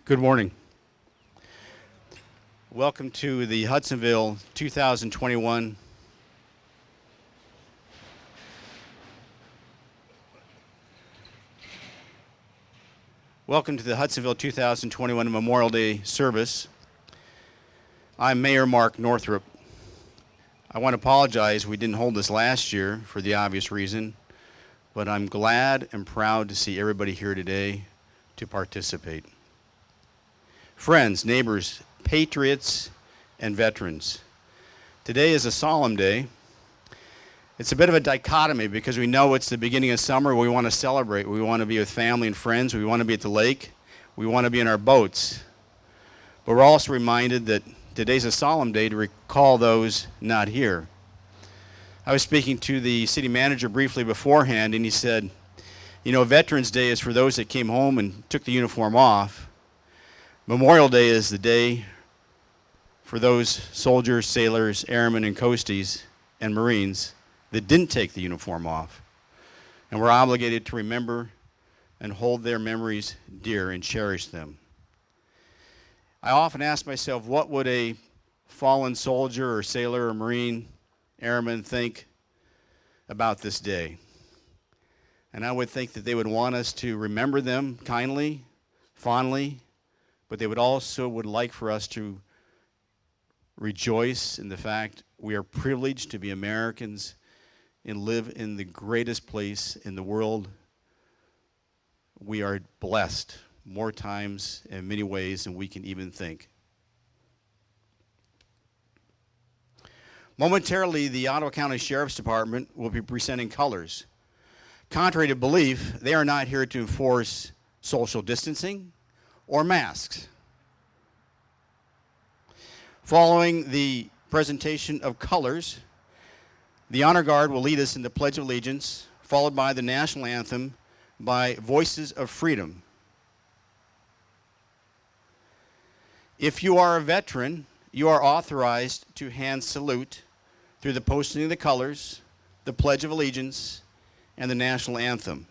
Good morning. Welcome to the Hudsonville 2021 Memorial Day service. I'm Mayor Mark Northrup. I want to apologize we didn't hold this last year for the obvious reason, but I'm glad and proud to see everybody here today to participate. Friends, neighbors, patriots, and veterans. Today is a solemn day. It's a bit of a dichotomy because we know it's the beginning of summer. We want to celebrate. We want to be with family and friends. We want to be at the lake. We want to be in our boats. But we're also reminded that today's a solemn day to recall those not here. I was speaking to the city manager briefly beforehand, and he said, you know, Veterans Day is for those that came home and took the uniform off. Memorial Day is the day for those soldiers, sailors, airmen, and coasties, and Marines that didn't take the uniform off. And we're obligated to remember and hold their memories dear and cherish them. I often ask myself, what would a fallen soldier or sailor or Marine, airman think about this day? And I would think that they would want us to remember them kindly, fondly, but they would also like for us to rejoice in the fact we are privileged to be Americans and live in the greatest place in the world. We are blessed more times in many ways than we can even think. Momentarily, the Ottawa County Sheriff's Department will be presenting colors. Contrary to belief, they are not here to enforce social distancing or masks. Following the presentation of colors, the Honor Guard will lead us in the Pledge of Allegiance, followed by the National Anthem by Voices of Freedom. If you are a veteran, you are authorized to hand salute through the posting of the colors, the Pledge of Allegiance, and the National Anthem.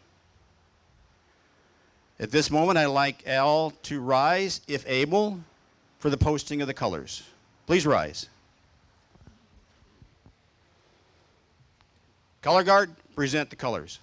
At this moment, I'd like all to rise, if able, for the posting of the colors. Please rise. Color Guard, present the colors.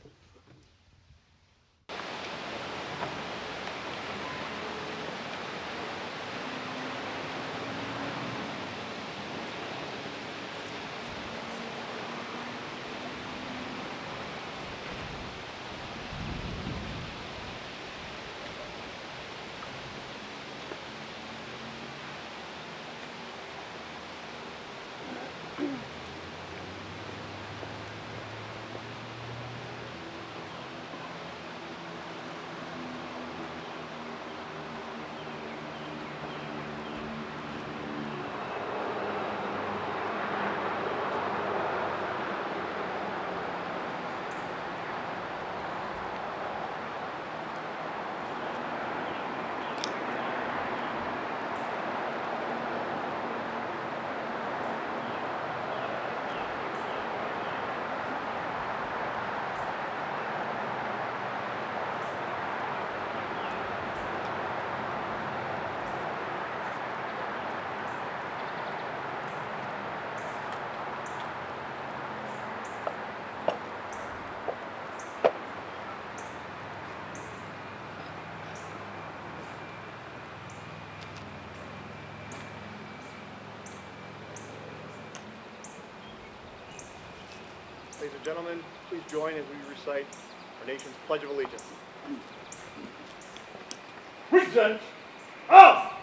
Ladies and gentlemen, please join as we recite our nation's Pledge of Allegiance. Present up!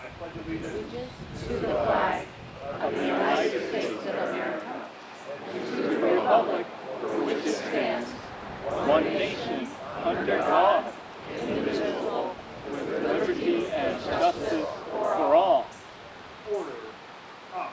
I pledge allegiance to the flag of the United States of America and to the republic for which it stands, one nation, under God, indivisible, with liberty and justice for all. Order. Up.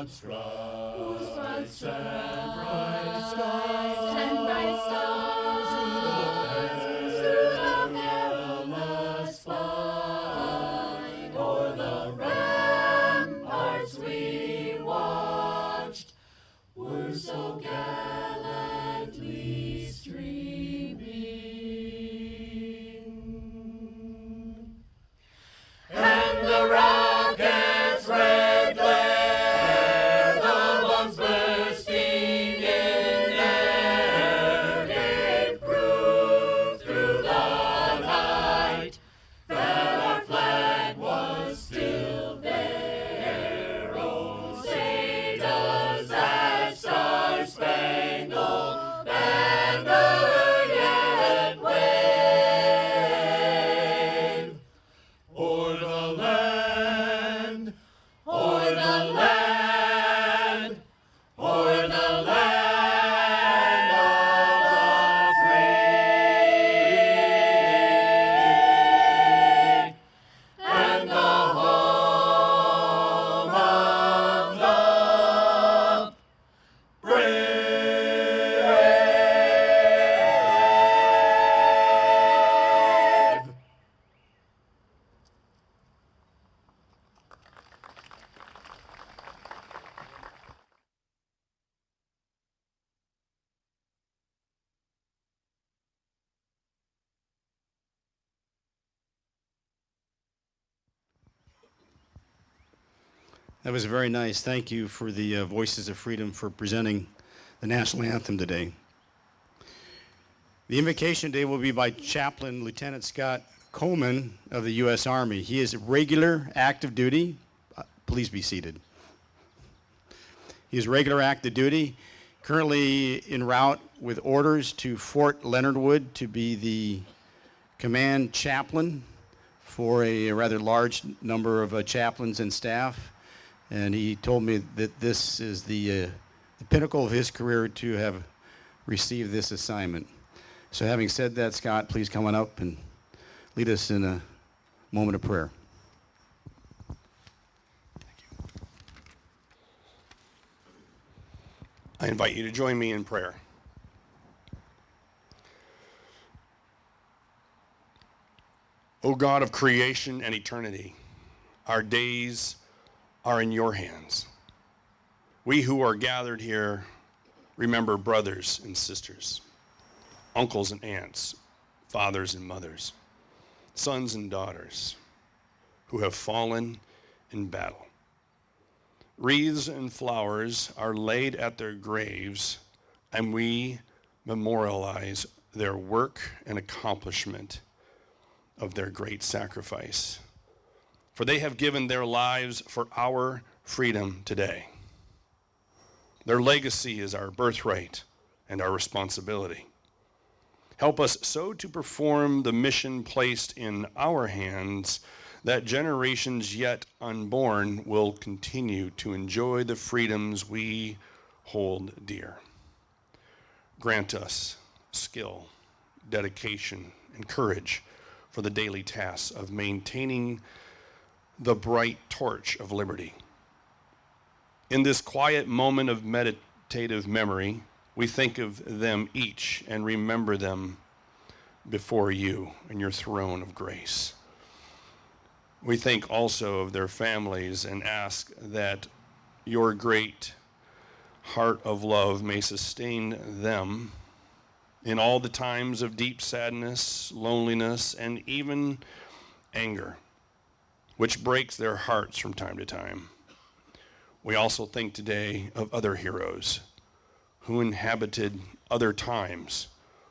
once bright, Send bright stars through the perilous fight. O'er the ramparts we watched were so gallantly streaming, and the rocket's red glare, the bombs bursting in air, gave proof through the night that our flag was still there. Oh, say does that star-spangled banner yet wave o'er the land, o'er the land, o'er the land of the free, and the home of the brave. That was very nice. Thank you for the Voices of Freedom for presenting the national anthem today. The invocation today will be by Chaplain Lieutenant Scott Coleman of the U.S. Army. He is regular active duty. Please be seated. He is regular active duty, currently en route with orders to Fort Leonard Wood to be the command chaplain for a rather large number of chaplains and staff. And he told me that this is the pinnacle of his career to have received this assignment. So having said that, Scott, please come on up and lead us in a moment of prayer. I invite you to join me in prayer. O God of creation and eternity, our days are in your hands. We who are gathered here remember brothers and sisters, uncles and aunts, fathers and mothers, sons and daughters who have fallen in battle. Wreaths and flowers are laid at their graves, and we memorialize their work and accomplishment of their great sacrifice. For they have given their lives for our freedom today. Their legacy is our birthright and our responsibility. Help us so to perform the mission placed in our hands that generations yet unborn will continue to enjoy the freedoms we hold dear. Grant us skill, dedication, and courage for the daily tasks of maintaining the bright torch of liberty. In this quiet moment of meditative memory, we think of them each and remember them before you in your throne of grace. We think also of their families and ask that your great heart of love may sustain them in all the times of deep sadness, loneliness, and even anger, which breaks their hearts from time to time. We also think today of other heroes who inhabited other times,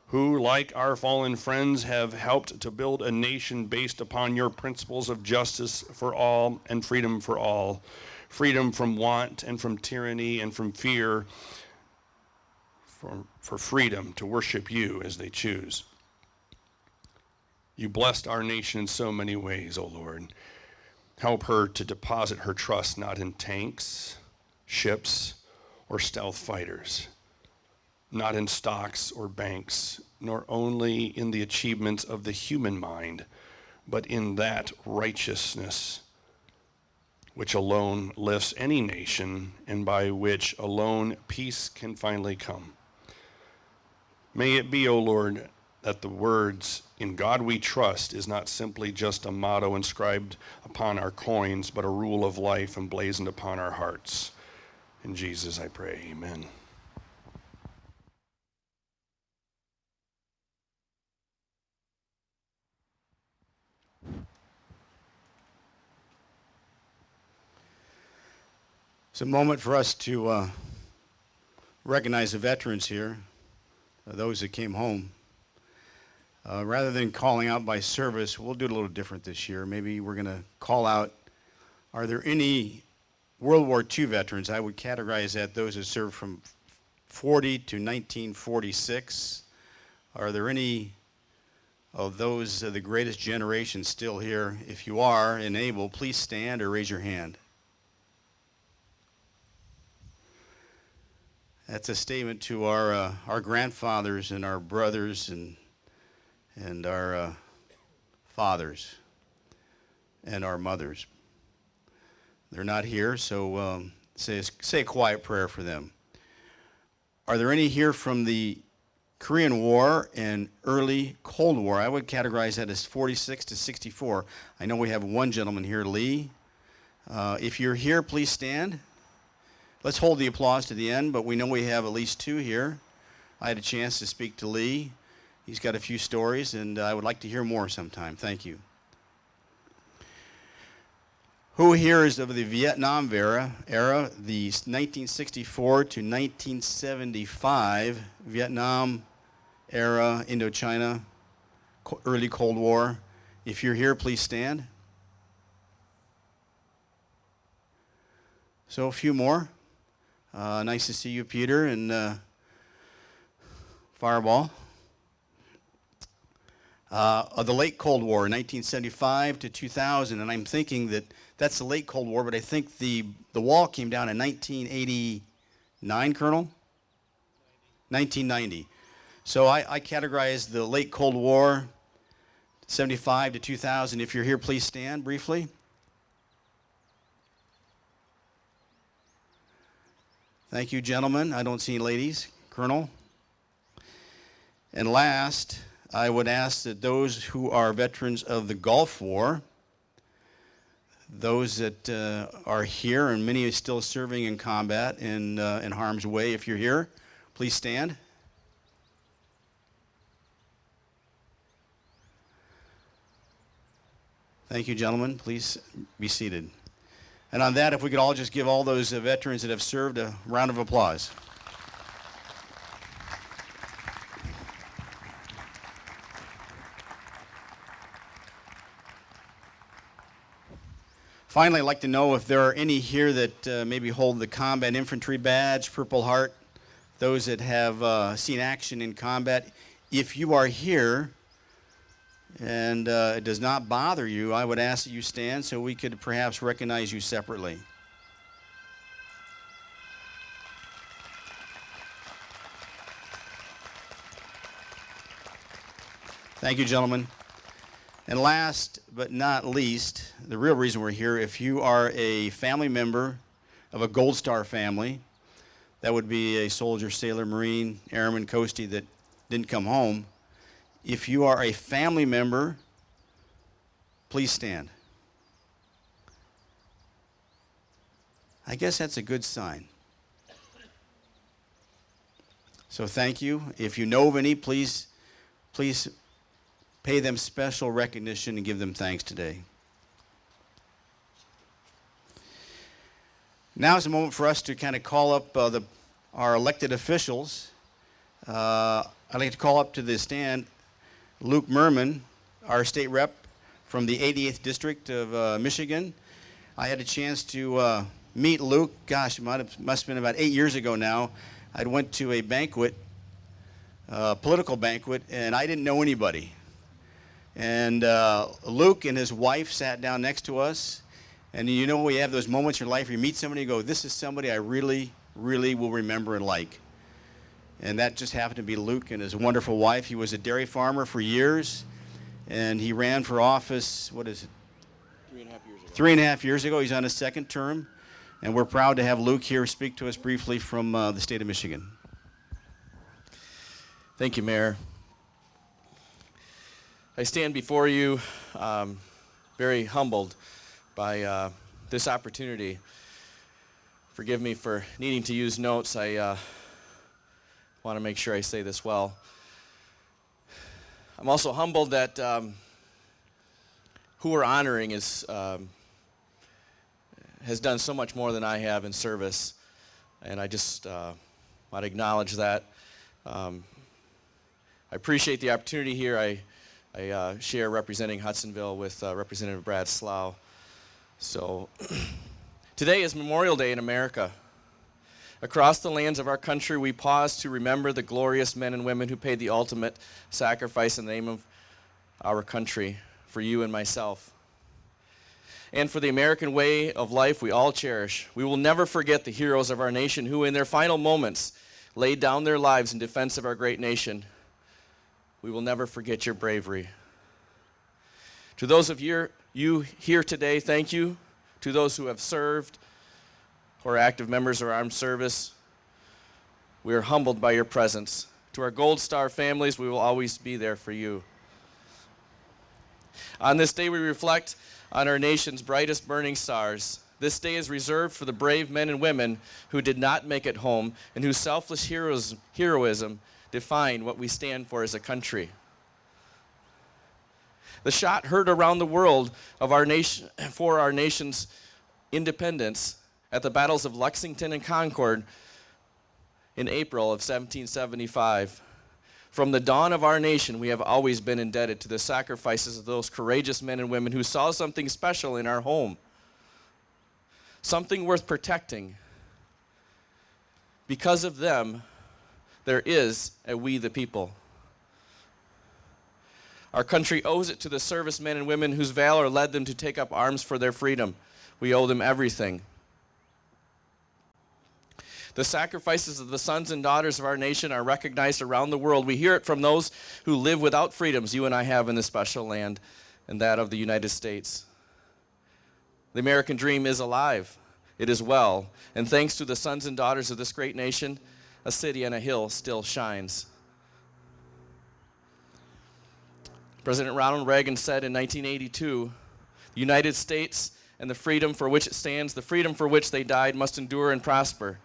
who, like our fallen friends, have helped to build a nation based upon your principles of justice for all and freedom for all, freedom from want and from tyranny and from fear, for freedom to worship you as they choose. You blessed our nation in so many ways, O Lord. Help her to deposit her trust not in tanks, ships, or stealth fighters, not in stocks or banks, nor only in the achievements of the human mind, but in that righteousness which alone lifts any nation and by which alone peace can finally come. May it be, O Lord, that the words, "In God we trust," is not simply just a motto inscribed upon our coins, but a rule of life emblazoned upon our hearts. In Jesus I pray, amen. It's a moment for us to recognize the veterans here, those that came home. Rather than calling out by service, we'll do it a little different this year. Maybe we're going to call out, are there any World War II veterans? I would categorize that those that served from 40 to 1946. Are there any of those the greatest generation still here? If you are and able, please stand or raise your hand. That's a statement to our grandfathers and our brothers and our fathers and our mothers. They're not here, so say a quiet prayer for them. Are there any here from the Korean War and early Cold War? I would categorize that as 46 to 64. I know we have one gentleman here, Lee. If you're here, please stand. Let's hold the applause to the end, but we know we have at least two here. I had a chance to speak to Lee. He's got a few stories, and I would like to hear more sometime. Thank you. Who here is of the Vietnam era, the 1964 to 1975 Vietnam era, Indochina, early Cold War? If you're here, please stand. So a few more. Nice to see you, Peter, and Fireball. Of the late Cold War, 1975 to 2000, and I'm thinking that that's the late Cold War, but I think the wall came down in 1989, Colonel? 1990. So I categorize the late Cold War, 75 to 2000. If you're here, please stand briefly. Thank you, gentlemen. I don't see any ladies. Colonel. And last, I would ask that those who are veterans of the Gulf War, those that are here, and many are still serving in combat in harm's way, if you're here, please stand. Thank you, gentlemen. Please be seated. And on that, if we could all just give all those veterans that have served a round of applause. Finally, I'd like to know if there are any here that maybe hold the Combat Infantry Badge, Purple Heart, those that have seen action in combat. If you are here and it does not bother you, I would ask that you stand so we could perhaps recognize you separately. Thank you, gentlemen. And last but not least, the real reason we're here, if you are a family member of a Gold Star family, that would be a soldier, sailor, Marine, airman, coastie that didn't come home. If you are a family member, please stand. I guess that's a good sign. So thank you. If you know of any, please pay them special recognition and give them thanks today. Now is a moment for us to kind of call up our elected officials. I'd like to call up to the stand Luke Merman, our state rep from the 88th District of Michigan. I had a chance to meet Luke, gosh, it must have been about 8 years ago now. I went to a banquet, political banquet, and I didn't know anybody. And Luke and his wife sat down next to us. And you know, we have those moments in your life where you meet somebody and you go, this is somebody I really, really will remember and like. And that just happened to be Luke and his wonderful wife. He was a dairy farmer for years. And he ran for office, what is it? 3.5 years ago. 3.5 years ago. He's on his second term, and we're proud to have Luke here speak to us briefly from the state of Michigan. Thank you, Mayor. I stand before you very humbled by this opportunity. Forgive me for needing to use notes. I want to make sure I say this well. I'm also humbled that who we're honoring has done so much more than I have in service, and I just want to acknowledge that. I appreciate the opportunity here. I share representing Hudsonville with Representative Brad Slough. So today is Memorial Day in America. Across the lands of our country, we pause to remember the glorious men and women who paid the ultimate sacrifice in the name of our country, for you and myself. And for the American way of life we all cherish. We will never forget the heroes of our nation who, in their final moments, laid down their lives in defense of our great nation. We will never forget your bravery. To those of you here today, thank you. To those who have served or are active members of our armed service, we are humbled by your presence. To our Gold Star families, we will always be there for you. On this day, we reflect on our nation's brightest burning stars. This day is reserved for the brave men and women who did not make it home and whose selfless heroism define what we stand for as a country. The shot heard around the world of our nation for our nation's independence at the battles of Lexington and Concord in April of 1775. From the dawn of our nation, we have always been indebted to the sacrifices of those courageous men and women who saw something special in our home, something worth protecting. Because of them, there is a we the people. Our country owes it to the servicemen and women whose valor led them to take up arms for their freedom. We owe them everything. The sacrifices of the sons and daughters of our nation are recognized around the world. We hear it from those who live without freedoms you and I have in this special land, and that of the United States. The American dream is alive. It is well. And thanks to the sons and daughters of this great nation, a city on a hill still shines. President Ronald Reagan said in 1982, the United States and the freedom for which it stands, the freedom for which they died, must endure and prosper.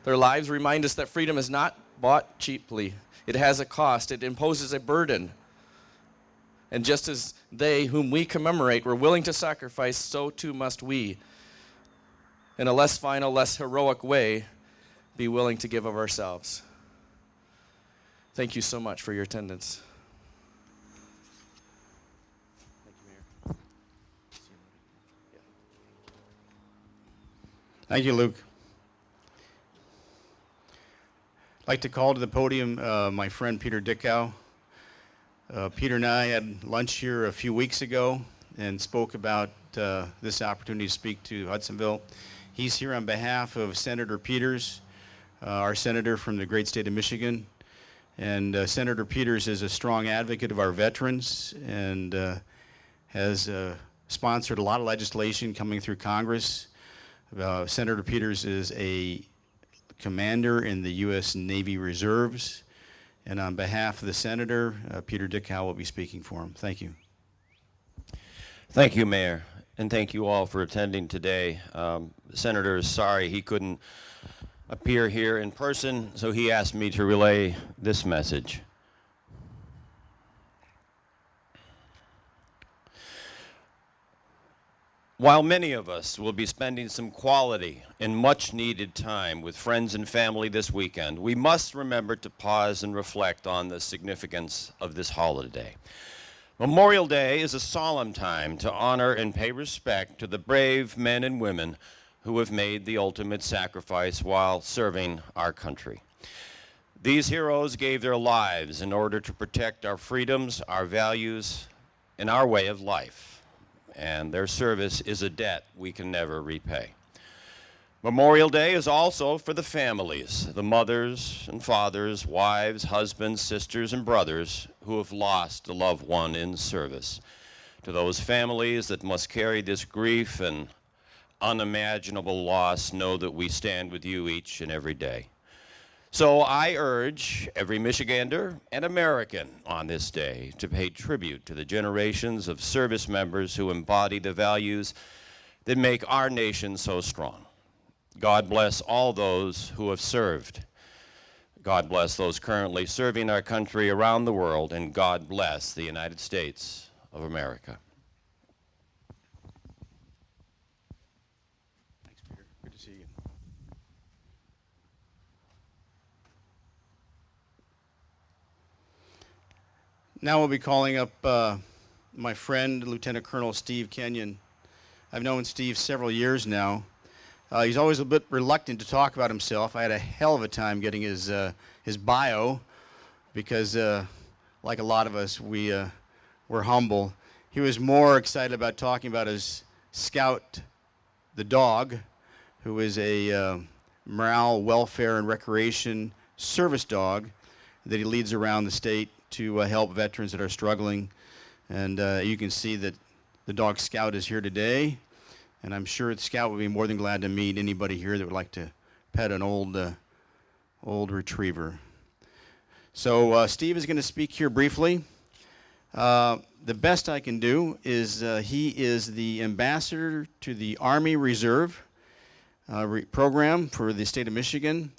Their lives remind us that freedom is not bought cheaply. It has a cost. It imposes a burden. And just as they whom we commemorate were willing to sacrifice, so too must we, in a less final, less heroic way, be willing to give of ourselves. Thank you so much for your attendance. Thank you, Luke. I'd like to call to the podium my friend Peter Dickow. Peter and I had lunch here a few weeks ago and spoke about this opportunity to speak to Hudsonville. He's here on behalf of Senator Peters, our senator from the great state of Michigan. And Senator Peters is a strong advocate of our veterans and has sponsored a lot of legislation coming through Congress. Senator Peters is a commander in the U.S. Navy Reserves, and on behalf of the senator, Peter Dickow will be speaking for him. Thank you. Thank you, Mayor, and thank you all for attending today. The senator is sorry he couldn't appear here in person, so he asked me to relay this message. While many of us will be spending some quality and much needed time with friends and family this weekend, we must remember to pause and reflect on the significance of this holiday. Memorial Day is a solemn time to honor and pay respect to the brave men and women who have made the ultimate sacrifice while serving our country. These heroes gave their lives in order to protect our freedoms, our values, and our way of life. And their service is a debt we can never repay. Memorial Day is also for the families, the mothers and fathers, wives, husbands, sisters, and brothers who have lost a loved one in service. To those families that must carry this grief and unimaginable loss, know that we stand with you each and every day. So I urge every Michigander and American on this day to pay tribute to the generations of service members who embody the values that make our nation so strong. God bless all those who have served. God bless those currently serving our country around the world, and God bless the United States of America. Thanks, Peter. Good to see you. Now we'll be calling up my friend, Lieutenant Colonel Steve Kenyon. I've known Steve several years now. He's always a bit reluctant to talk about himself. I had a hell of a time getting his bio because, like a lot of us, we're humble. He was more excited about talking about his Scout, the dog, who is a morale, welfare, and recreation service dog that he leads around the state to help veterans that are struggling. And you can see that the dog Scout is here today. And I'm sure Scout would be more than glad to meet anybody here that would like to pet an old retriever. So Steve is going to speak here briefly. The best I can do is he is the ambassador to the Army Reserve program for the state of Michigan.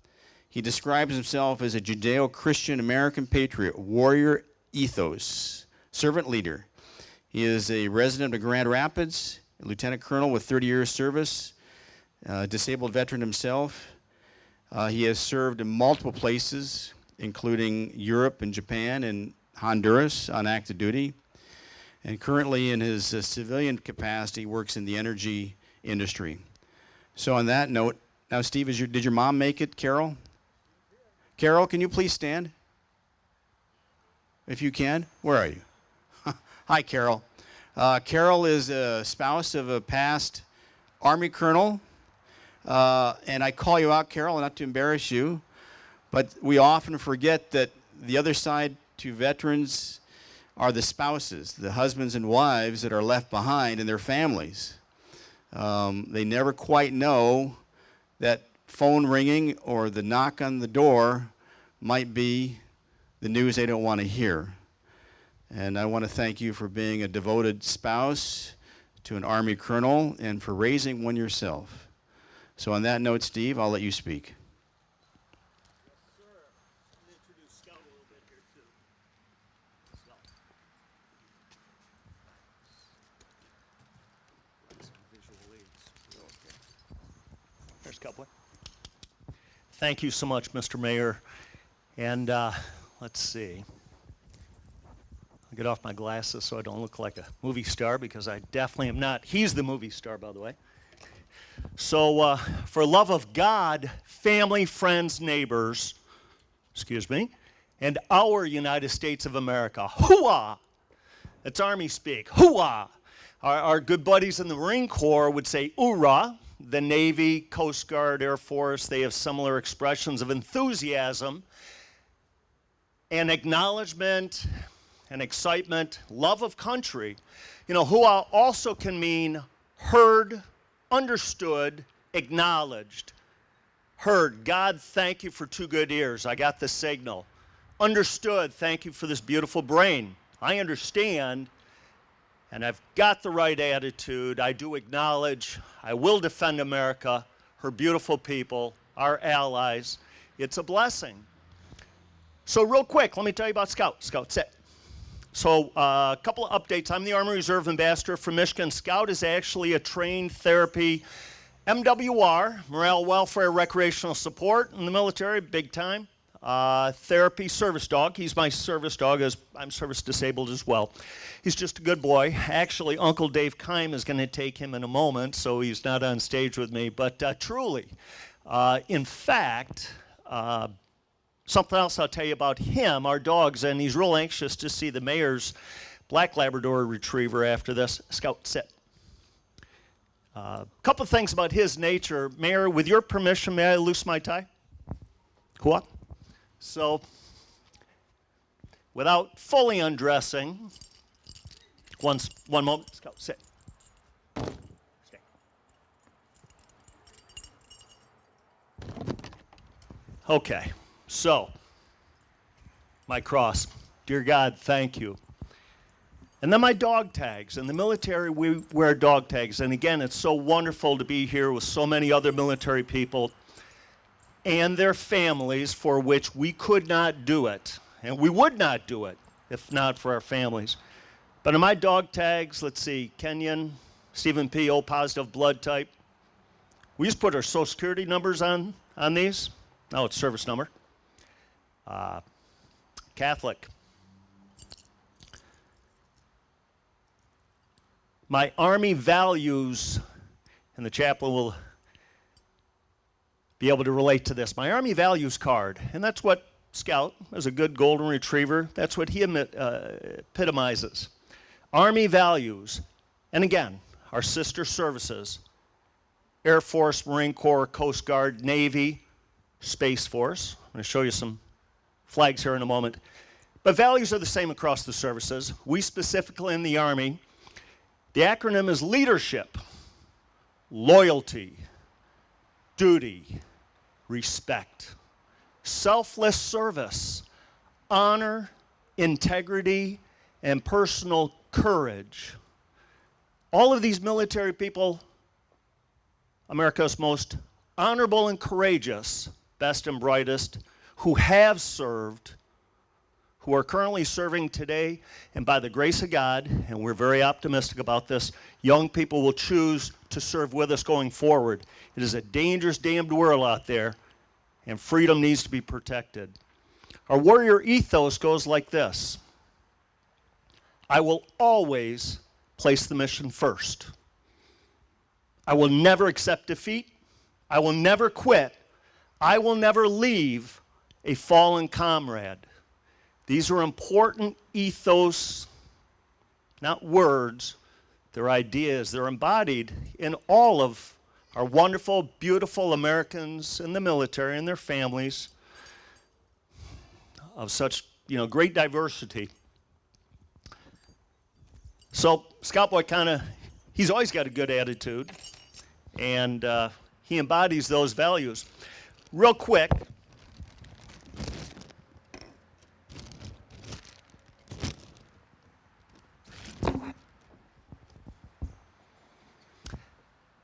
He describes himself as a Judeo-Christian American patriot, warrior ethos, servant leader. He is a resident of Grand Rapids, a lieutenant colonel with 30 years service, disabled veteran himself. He has served in multiple places, including Europe and Japan and Honduras on active duty. And currently in his civilian capacity works in the energy industry. So on that note, now Steve, did your mom make it, Carol? Carol, can you please stand? If you can. Where are you? Hi, Carol. Carol is a spouse of a past Army colonel. And I call you out, Carol, not to embarrass you, but we often forget that the other side to veterans are the spouses, the husbands and wives that are left behind and their families. They never quite know that phone ringing or the knock on the door might be the news they don't want to hear. And I want to thank you for being a devoted spouse to an Army colonel and for raising one yourself. So on that note, Steve, I'll let you speak. There's Coupler. Thank you so much, Mr. Mayor. And let's see. I'll get off my glasses so I don't look like a movie star, because I definitely am not. He's the movie star, by the way. So for love of God, family, friends, neighbors, excuse me, and our United States of America, hoo-ah! That's Army speak, hoo-ah! Our good buddies in the Marine Corps would say oorah. The Navy, Coast Guard, Air Force, they have similar expressions of enthusiasm and acknowledgement and excitement, love of country. You know, hoo-ah also can mean heard, understood, acknowledged. Heard, God, thank you for 2 good ears. I got the signal. Understood, thank you for this beautiful brain. I understand, and I've got the right attitude. I do acknowledge, I will defend America, her beautiful people, our allies. It's a blessing. So real quick, let me tell you about Scout. Scout, sit. So a couple of updates. I'm the Army Reserve Ambassador for Michigan. Scout is actually a trained therapy MWR, morale, welfare, recreational support in the military, big time. Therapy service dog. He's my service dog, as I'm service disabled as well. He's just a good boy. Actually, Uncle Dave Keim is going to take him in a moment, so he's not on stage with me. But truly, in fact, something else I'll tell you about him, our dogs, and he's real anxious to see the mayor's black Labrador retriever after this. Scout, sit. Couple of things about his nature. Mayor, with your permission, may I loose my tie? What? So, without fully undressing, One moment. Let's go. Sit. Stay. Okay. So, my cross. Dear God, thank you. And then my dog tags. In the military, we wear dog tags. And again, it's so wonderful to be here with so many other military people and their families for which we could not do it. And we would not do it if not for our families. But in my dog tags, let's see, Kenyon, Stephen P, O positive blood type. We just put our social security numbers on these. No, it's service number. Catholic. My Army values, and the chaplain will be able to relate to this. My Army values card, and that's what Scout, as a good golden retriever, that's what he epitomizes. Army values, and again, our sister services, Air Force, Marine Corps, Coast Guard, Navy, Space Force. I'm going to show you some flags here in a moment. But values are the same across the services. We specifically in the Army, the acronym is leadership, loyalty, duty, respect, selfless service, honor, integrity, and personal courage. All of these military people, America's most honorable and courageous, best and brightest, who have served, who are currently serving today, and by the grace of God, and we're very optimistic about this, young people will choose to serve with us going forward. It is a dangerous, damned world out there, and freedom needs to be protected. Our warrior ethos goes like this: I will always place the mission first. I will never accept defeat. I will never quit. I will never leave a fallen comrade. These are important ethos, not words. They're ideas. They're embodied in all of our wonderful, beautiful Americans in the military and their families of such, great diversity. So Scout Boy he's always got a good attitude, and he embodies those values. Real quick,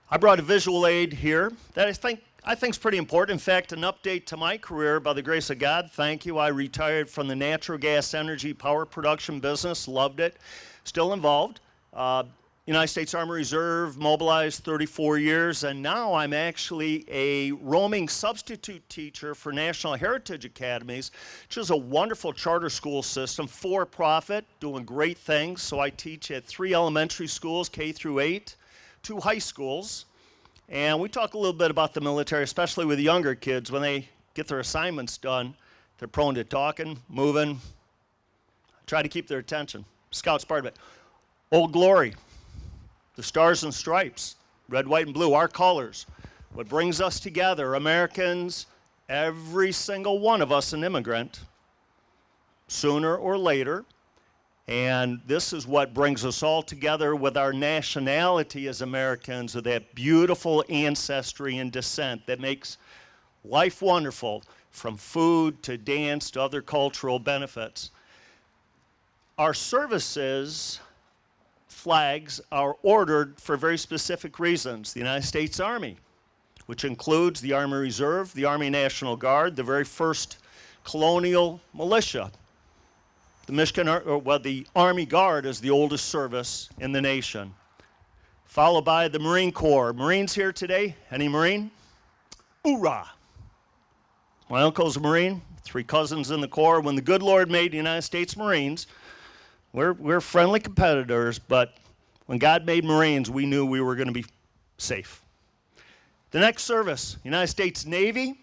I brought a visual aid here that I think is pretty important. In fact, an update to my career by the grace of God. Thank you. I retired from the natural gas energy power production business. Loved it. Still involved. United States Army Reserve, mobilized 34 years, and now I'm actually a roaming substitute teacher for National Heritage Academies, which is a wonderful charter school system, for-profit, doing great things. So I teach at 3 elementary schools, K through 8, 2 high schools, and we talk a little bit about the military, especially with younger kids. When they get their assignments done, they're prone to talking, moving, try to keep their attention. Scout's part of it. Old Glory, the Stars and Stripes, red, white, and blue, our colors. What brings us together, Americans, every single one of us an immigrant, sooner or later. And this is what brings us all together with our nationality as Americans, with that beautiful ancestry and descent that makes life wonderful, from food to dance to other cultural benefits. Our services flags are ordered for very specific reasons. The United States Army, which includes the Army Reserve, the Army National Guard, the very first colonial militia. The Army Guard is the oldest service in the nation. Followed by the Marine Corps. Marines here today? Any Marine? Hoorah! My uncle's a Marine, 3 cousins in the Corps. When the good Lord made the United States Marines, we're friendly competitors, but when God made Marines, we knew we were going to be safe. The next service, United States Navy.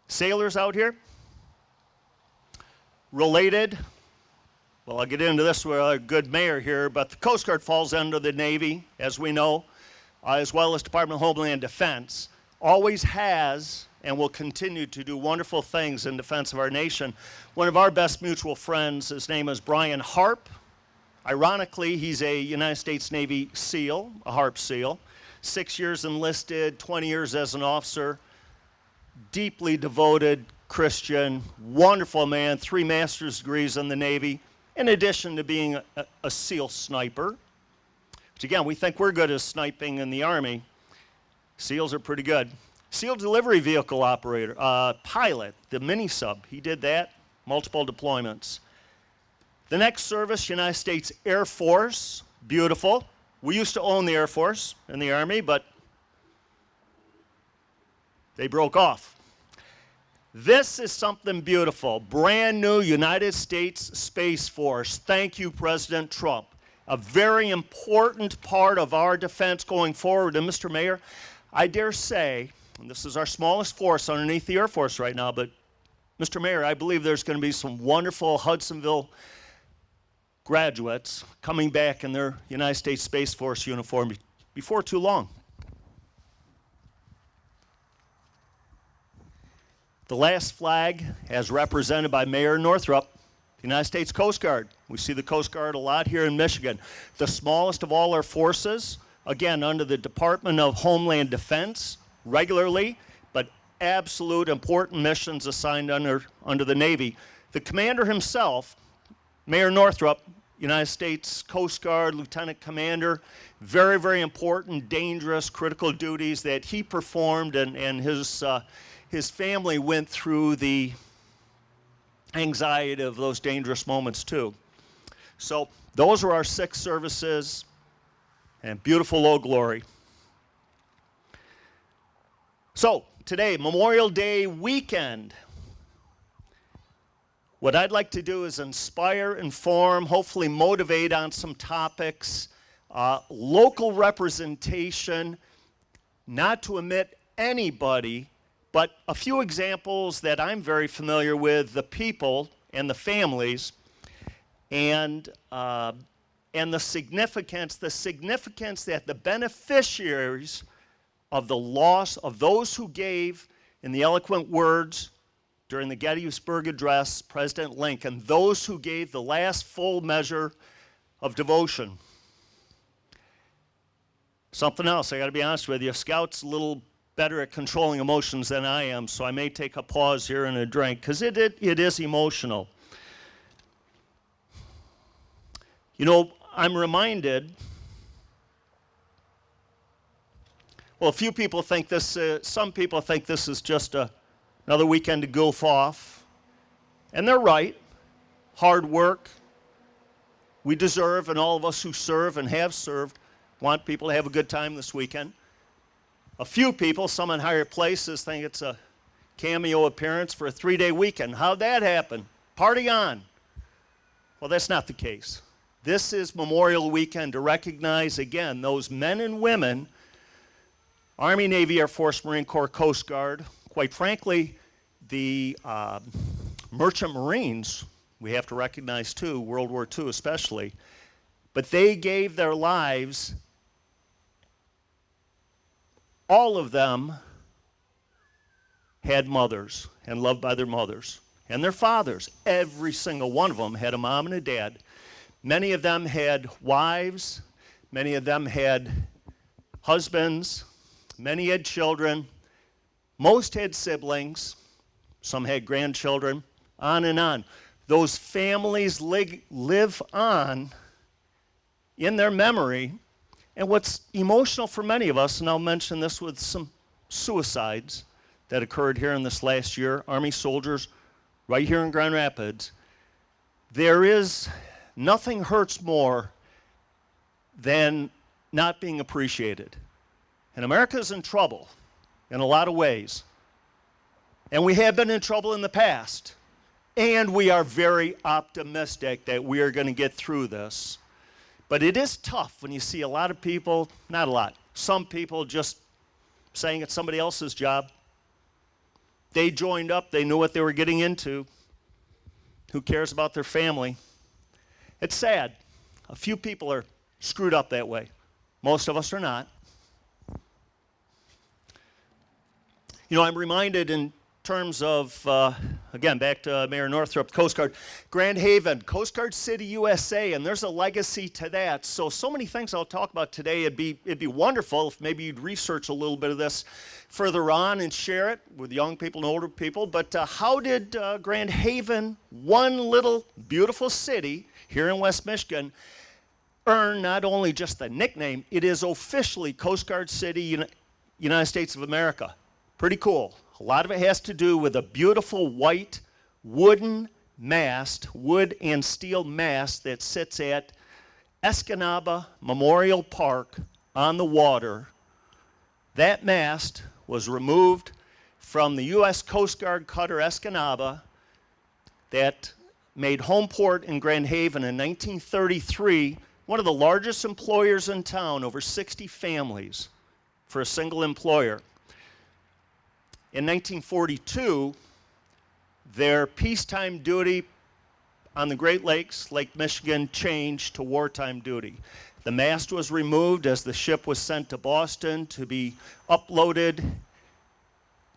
Sailors out here. Related, well, I'll get into this with a good mayor here, but the Coast Guard falls under the Navy, as we know, as well as Department of Homeland Defense. Always has and will continue to do wonderful things in defense of our nation. One of our best mutual friends, his name is Brian Harp. Ironically, he's a United States Navy SEAL, a Harp SEAL, 6 years enlisted, 20 years as an officer, deeply devoted Christian, wonderful man, 3 master's degrees in the Navy, in addition to being a SEAL sniper, which again, we think we're good at sniping in the Army. SEALs are pretty good. SEAL delivery vehicle operator, pilot, the mini sub, he did that, multiple deployments. The next service, United States Air Force, beautiful. We used to own the Air Force in the Army, but they broke off. This is something beautiful. Brand new United States Space Force. Thank you, President Trump. A very important part of our defense going forward. And Mr. Mayor, I dare say, and this is our smallest force underneath the Air Force right now, but Mr. Mayor, I believe there's going to be some wonderful Hudsonville graduates coming back in their United States Space Force uniform before too long. The last flag, as represented by Mayor Northrup, the United States Coast Guard. We see the Coast Guard a lot here in Michigan. The smallest of all our forces, again, under the Department of Homeland Defense, regularly, but absolute important missions assigned under the Navy. The commander himself, Mayor Northrup, United States Coast Guard Lieutenant Commander, very, very important, dangerous, critical duties that he performed, and his family went through the anxiety of those dangerous moments too. So those are our 6 services, and beautiful Old Glory. So today, Memorial Day weekend. What I'd like to do is inspire, inform, hopefully motivate on some topics, local representation, not to omit anybody, but a few examples that I'm very familiar with, the people and the families, and the significance that the beneficiaries of the loss of those who gave, in the eloquent words during the Gettysburg Address, President Lincoln, those who gave the last full measure of devotion. Something else, I got to be honest with you, Scout's a little better at controlling emotions than I am, so I may take a pause here and a drink, because it is emotional. You know, I'm reminded, well, some people think this is just another weekend to goof off, and they're right. Hard work, we deserve, and all of us who serve and have served want people to have a good time this weekend. A few people, some in higher places, think it's a cameo appearance for a 3-day weekend. How'd that happen? Party on. Well, that's not the case. This is Memorial Weekend to recognize, again, those men and women, Army, Navy, Air Force, Marine Corps, Coast Guard, quite frankly, the Merchant Marines, we have to recognize too, World War II especially, but they gave their lives. All of them had mothers and loved by their mothers and their fathers. Every single one of them had a mom and a dad. Many of them had wives. Many of them had husbands. Many had children. Most had siblings. Some had grandchildren. On and on. Those families live on in their memory. And what's emotional for many of us, and I'll mention this with some suicides that occurred here in this last year, Army soldiers right here in Grand Rapids, nothing hurts more than not being appreciated. And America's in trouble in a lot of ways. And we have been in trouble in the past. And we are very optimistic that we are going to get through this. But it is tough when you see a lot of people, not a lot, some people just saying it's somebody else's job. They joined up, they knew what they were getting into. Who cares about their family? It's sad. A few people are screwed up that way. Most of us are not. You know, I'm reminded in terms of again, back to Mayor Northrup, Coast Guard. Grand Haven, Coast Guard City, USA, and there's a legacy to that. So many things I'll talk about today. It'd be wonderful if maybe you'd research a little bit of this further on and share it with young people and older people. But how did Grand Haven, one little beautiful city here in West Michigan, earn not only just the nickname, it is officially Coast Guard City, United States of America. Pretty cool. A lot of it has to do with a beautiful white wooden mast, wood and steel mast that sits at Escanaba Memorial Park on the water. That mast was removed from the U.S. Coast Guard cutter Escanaba that made home port in Grand Haven in 1933, one of the largest employers in town, over 60 families for a single employer. In 1942, their peacetime duty on the Great Lakes, Lake Michigan, changed to wartime duty. The mast was removed as the ship was sent to Boston to be uploaded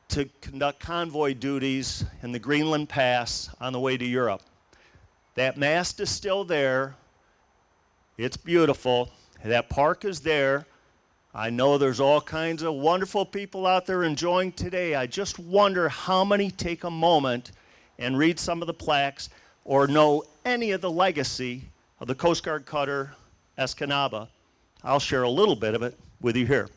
to conduct convoy duties in the Greenland Pass on the way to Europe. That mast is still there. It's beautiful. That park is there. I know there's all kinds of wonderful people out there enjoying today. I just wonder how many take a moment and read some of the plaques or know any of the legacy of the Coast Guard cutter Escanaba. I'll share a little bit of it with you here.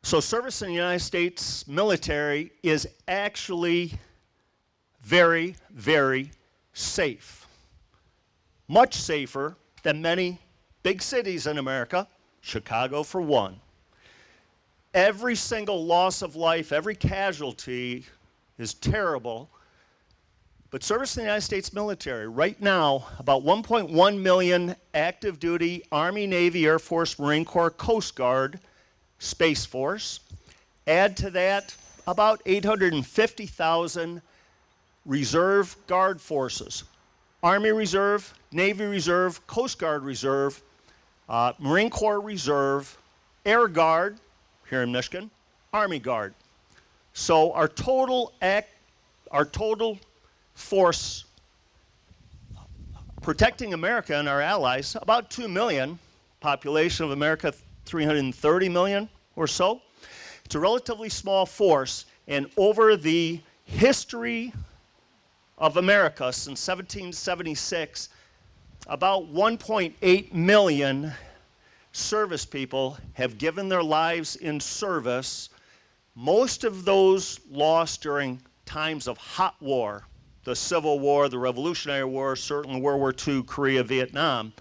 So service in the United States military is actually very, very safe. Much safer than many big cities in America, Chicago for one. Every single loss of life, every casualty is terrible. But service in the United States military, right now, about 1.1 million active duty Army, Navy, Air Force, Marine Corps, Coast Guard, Space Force. Add to that about 850,000 Reserve Guard forces, Army Reserve, Navy Reserve, Coast Guard Reserve, Marine Corps Reserve, Air Guard here in Michigan, Army Guard. So our total force protecting America and our allies, about 2 million, population of America 330 million or so. It's a relatively small force, and over the history of America since 1776, about 1.8 million service people have given their lives in service. Most of those lost during times of hot war, the Civil War, the Revolutionary War, certainly World War II, Korea, Vietnam.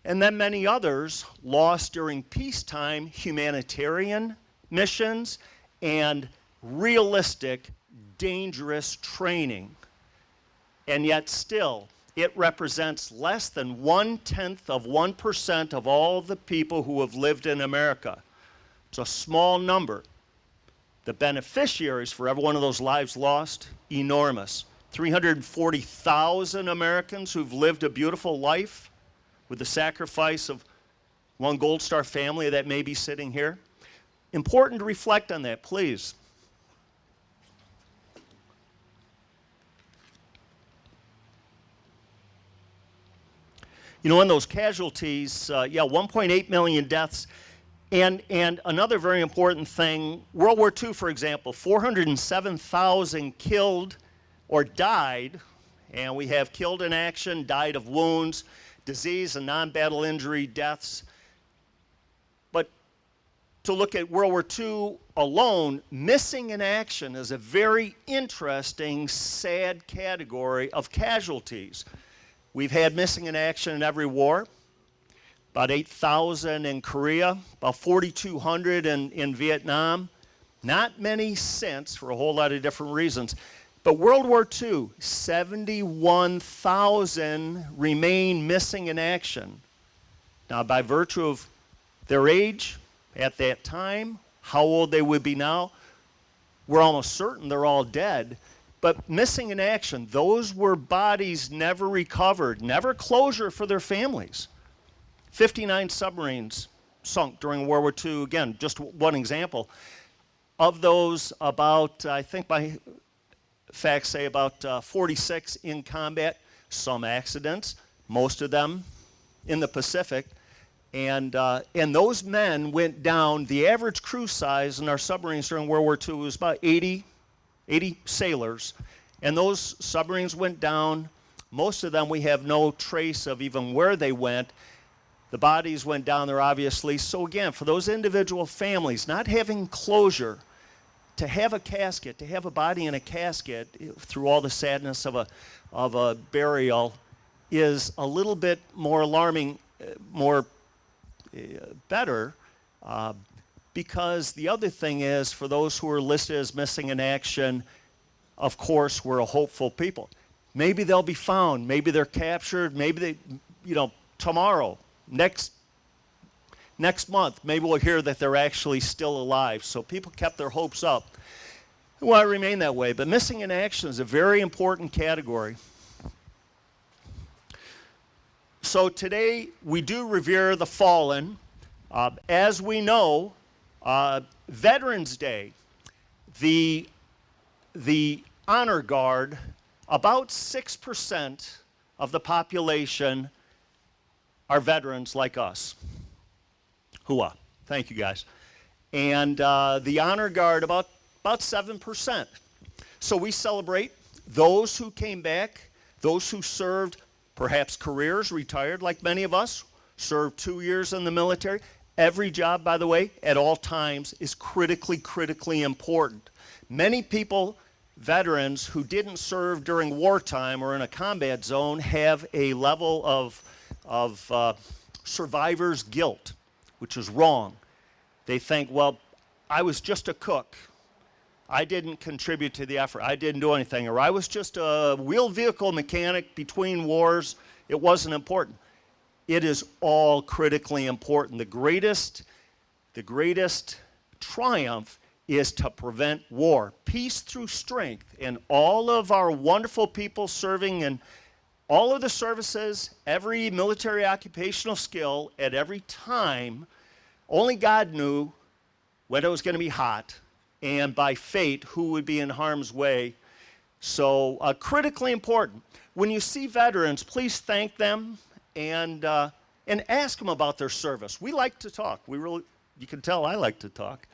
And then many others lost during peacetime humanitarian missions and realistic, dangerous training. And yet still, it represents less than 0.1% of all the people who have lived in America. It's a small number. The beneficiaries for every one of those lives lost, enormous. 340,000 Americans who've lived a beautiful life with the sacrifice of one Gold Star family that may be sitting here. Important to reflect on that, please. You know, in those casualties, 1.8 million deaths. And another very important thing, World War II, for example, 407,000 killed or died, and we have killed in action, died of wounds, disease and non-battle injury deaths. But to look at World War II alone, missing in action is a very interesting, sad category of casualties. We've had missing in action in every war, about 8,000 in Korea, about 4,200 in Vietnam. Not many since, for a whole lot of different reasons. But World War II, 71,000 remain missing in action. Now, by virtue of their age at that time, how old they would be now, we're almost certain they're all dead. But missing in action, those were bodies never recovered, never closure for their families. 59 submarines sunk during World War II. Again, just one example. Of those, about, I think my facts say about 46 in combat, some accidents, most of them in the Pacific. And those men went down. The average crew size in our submarines during World War II was about 80 sailors. And those submarines went down. Most of them we have no trace of even where they went. The bodies went down there, obviously. So again, for those individual families, not having closure, to have a casket, to have a body in a casket through all the sadness of a burial is a little bit more alarming, better, because the other thing is, for those who are listed as missing in action, of course, we're a hopeful people. Maybe they'll be found. Maybe they're captured. Maybe they, tomorrow, next month, maybe we'll hear that they're actually still alive. So people kept their hopes up. Well, it remain that way. But missing in action is a very important category. So today we do revere the fallen. As we know, Veterans Day, the honor guard, about 6% of the population are veterans like us. Hooah. Thank you, guys. And the honor guard, about 7%. So we celebrate those who came back, those who served perhaps careers, retired like many of us, served 2 years in the military. Every job, by the way, at all times is critically important. Many people, veterans who didn't serve during wartime or in a combat zone, have a level of survivor's guilt, which is wrong. They think, well, I was just a cook. I didn't contribute to the effort. I didn't do anything. Or I was just a wheeled vehicle mechanic between wars. It wasn't important. It is all critically important. The greatest triumph is to prevent war. Peace through strength. And all of our wonderful people serving in all of the services, every military occupational skill at every time, only God knew when it was going to be hot, and by fate, who would be in harm's way. So critically important. When you see veterans, please thank them and ask them about their service. We like to talk. You can tell I like to talk.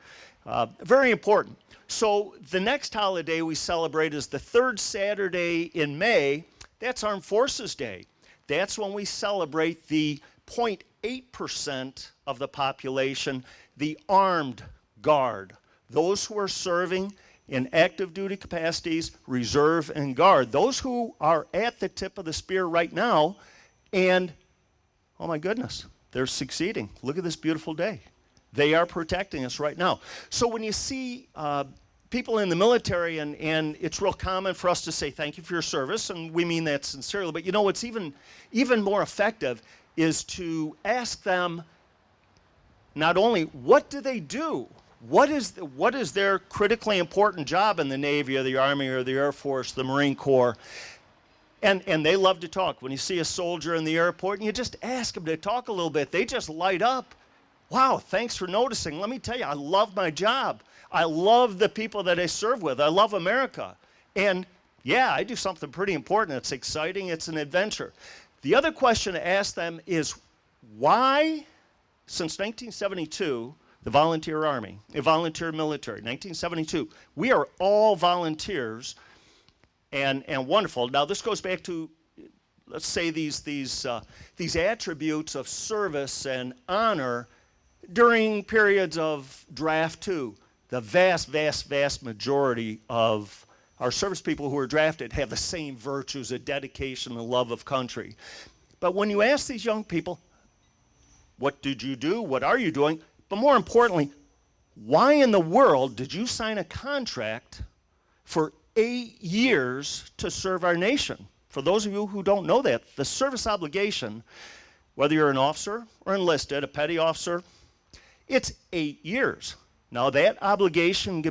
Very important. So the next holiday we celebrate is the third Saturday in May. That's Armed Forces Day. That's when we celebrate the 0.8% of the population, the armed guard. Those who are serving in active duty capacities, reserve, and guard. Those who are at the tip of the spear right now, and oh my goodness, they're succeeding. Look at this beautiful day. They are protecting us right now. So when you see people in the military, and it's real common for us to say thank you for your service, and we mean that sincerely, but what's even more effective is to ask them not only what do they do, what is their critically important job in the Navy or the Army or the Air Force, the Marine Corps, and they love to talk. When you see a soldier in the airport and you just ask them to talk a little bit, they just light up. Wow, thanks for noticing. Let me tell you, I love my job. I love the people that I serve with. I love America. And yeah, I do something pretty important. It's exciting. It's an adventure. The other question to ask them is why, since 1972, the volunteer army, the volunteer military, 1972, we are all volunteers and wonderful. Now this goes back to, let's say, these attributes of service and honor during periods of draft two. The vast majority of our service people who are drafted have the same virtues of dedication and love of country. But when you ask these young people, what did you do? What are you doing? But more importantly, why in the world did you sign a contract for 8 years to serve our nation? For those of you who don't know that, the service obligation, whether you're an officer or enlisted, a petty officer, it's 8 years. Now that obligation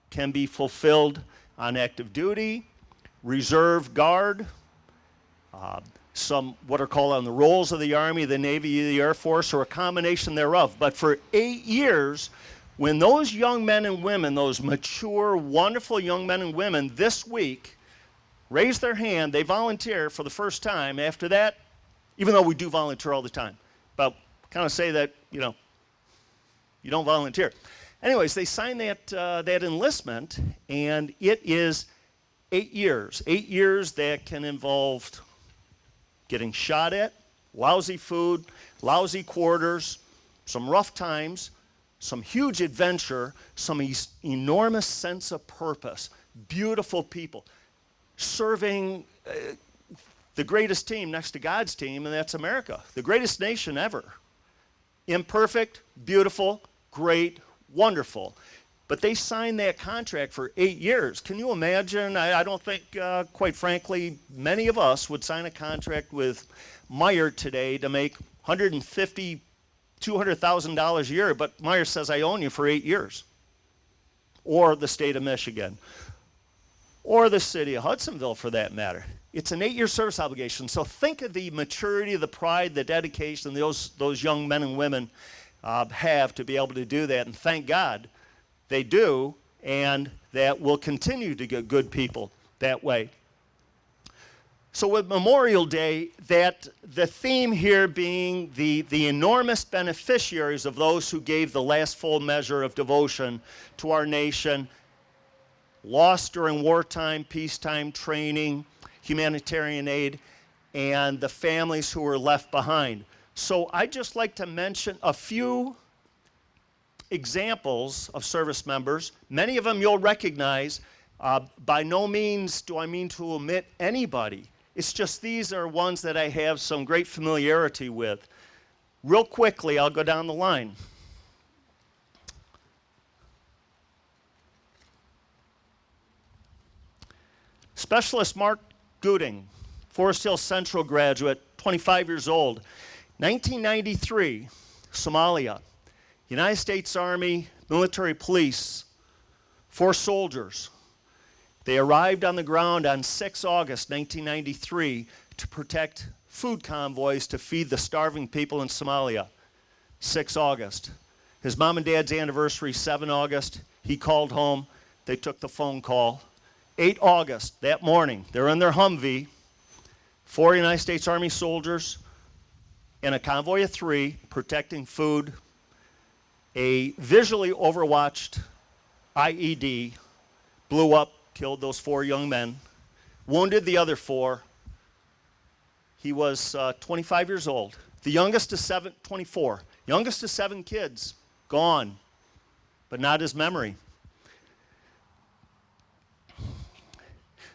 can be fulfilled on active duty, reserve, guard, some what are called on the rolls of the Army, the Navy, the Air Force, or a combination thereof. But for 8 years, when those young men and women, those mature, wonderful young men and women this week raise their hand, they volunteer for the first time. After that, even though we do volunteer all the time, but kind of say that, you know, you don't volunteer. Anyways, they sign that enlistment, and it is 8 years. 8 years that can involve getting shot at, lousy food, lousy quarters, some rough times, some huge adventure, some enormous sense of purpose, beautiful people, serving the greatest team next to God's team, and that's America, the greatest nation ever. Imperfect, beautiful, great, wonderful. But they signed that contract for 8 years. Can you imagine? I don't think, quite frankly, many of us would sign a contract with Meyer today to make $150,000, $200,000 a year, but Meyer says, I own you for 8 years. Or the state of Michigan. Or the city of Hudsonville, for that matter. It's an 8-year service obligation. So think of the maturity, the pride, the dedication those young men and women have to be able to do that. And thank God they do, and that will continue to get good people that way. So with Memorial Day, that the theme here being the enormous beneficiaries of those who gave the last full measure of devotion to our nation, lost during wartime, peacetime training, humanitarian aid, and the families who were left behind. So I'd just like to mention a few examples of service members. Many of them you'll recognize. By no means do I mean to omit anybody. It's just these are ones that I have some great familiarity with. Real quickly, I'll go down the line. Specialist Mark Gooding, Forest Hill Central graduate, 25 years old. 1993, Somalia. United States Army, military police, 4 soldiers. They arrived on the ground on 6 August 1993 to protect food convoys to feed the starving people in Somalia. 6 August. His mom and dad's anniversary, 7 August. He called home. They took the phone call. 8 August, that morning, they're in their Humvee, 4 United States Army soldiers in a convoy of 3 protecting food. A visually overwatched IED blew up, killed those 4 young men, wounded the other 4. He was 25 years old. The youngest of 24. Youngest of 7 kids, gone, but not his memory.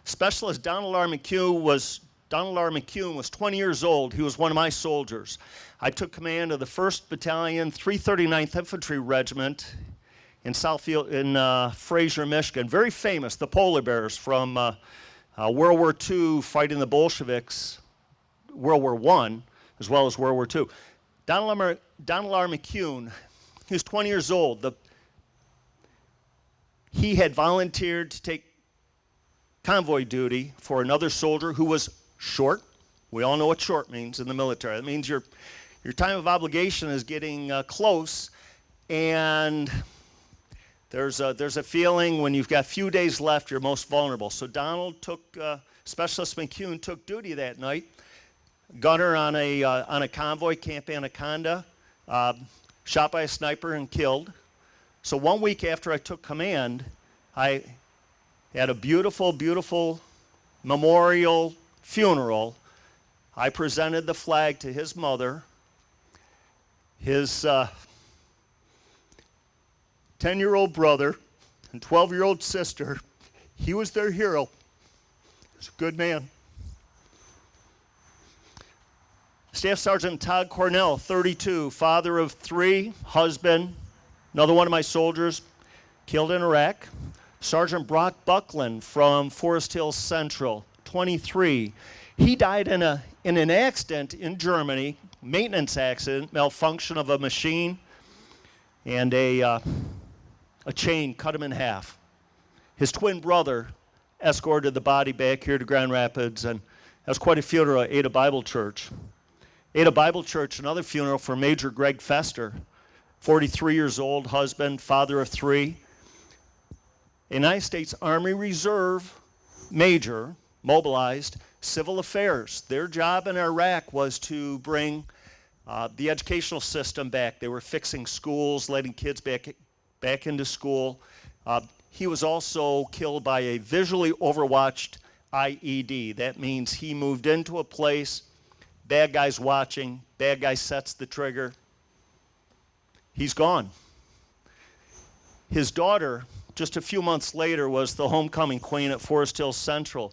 Specialist Donald R Mchugh was 20 years old. He was one of my soldiers. I took command of the 1st Battalion, 339th Infantry Regiment in Southfield, in Fraser, Michigan. Very famous, the Polar Bears from World War II, fighting the Bolsheviks, World War I, as well as World War II. Donald R Mchugh, he was 20 years old. He had volunteered to take convoy duty for another soldier who was short. We all know what short means in the military. That means your time of obligation is getting close, and there's a feeling when you've got few days left, you're most vulnerable. So Specialist Mchugh took duty that night. Gunner on a convoy, Camp Anaconda, shot by a sniper and killed. So 1 week after I took command, I had a beautiful, beautiful memorial funeral. I presented the flag to his mother. His 10-year-old brother and 12-year-old sister. He was their hero. He was a good man. Staff Sergeant Todd Cornell, 32, father of 3, husband, another one of my soldiers, killed in Iraq. Sergeant Brock Buckland from Forest Hill Central, 23. He died in an accident in Germany, maintenance accident, malfunction of a machine, and a chain cut him in half. His twin brother escorted the body back here to Grand Rapids, and That was quite a funeral at Ada Bible Church. Ada Bible Church, another funeral for Major Greg Fester, 43 years old, husband, father of 3. A United States Army Reserve major, mobilized, civil affairs. Their job in Iraq was to bring the educational system back. They were fixing schools, letting kids back into school. He was also killed by a visually overwatched IED. That means he moved into a place, bad guy's watching, bad guy sets the trigger. He's gone. His daughter, just a few months later, was the homecoming queen at Forest Hills Central.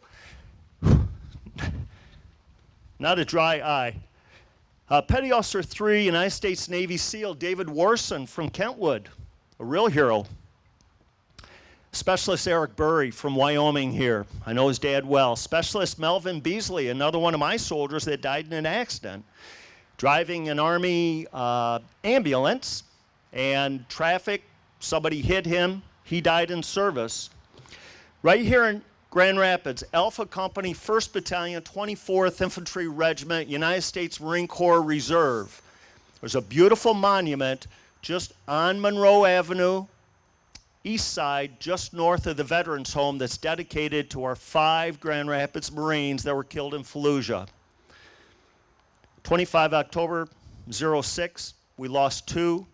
Not a dry eye. Petty Officer 3, United States Navy SEAL David Warson from Kentwood, a real hero. Specialist Eric Burry from Wyoming here. I know his dad well. Specialist Melvin Beasley, another one of my soldiers that died in an accident, driving an Army ambulance, and traffic, somebody hit him. He died in service. Right here in Grand Rapids, Alpha Company, 1st Battalion, 24th Infantry Regiment, United States Marine Corps Reserve. There's a beautiful monument just on Monroe Avenue, east side, just north of the Veterans Home, that's dedicated to our 5 Grand Rapids Marines that were killed in Fallujah. 25 October 06, we lost 2.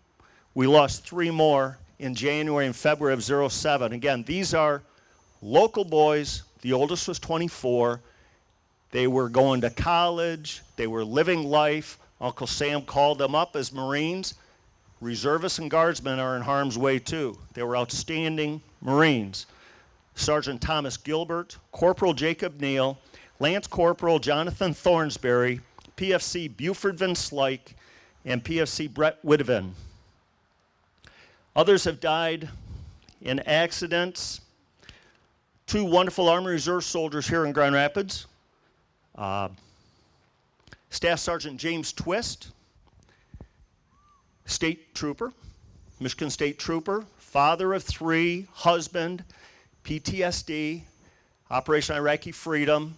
We lost 3 more in January and February of 07. Again, these are local boys. The oldest was 24. They were going to college. They were living life. Uncle Sam called them up as Marines. Reservists and guardsmen are in harm's way too. They were outstanding Marines. Sergeant Thomas Gilbert, Corporal Jacob Neal, Lance Corporal Jonathan Thornsberry, PFC Buford Van Slyke, and PFC Brett Whitevin. Others have died in accidents. 2 wonderful Army Reserve soldiers here in Grand Rapids. Staff Sergeant James Twist, State Trooper, Michigan State Trooper, father of 3, husband, PTSD, Operation Iraqi Freedom.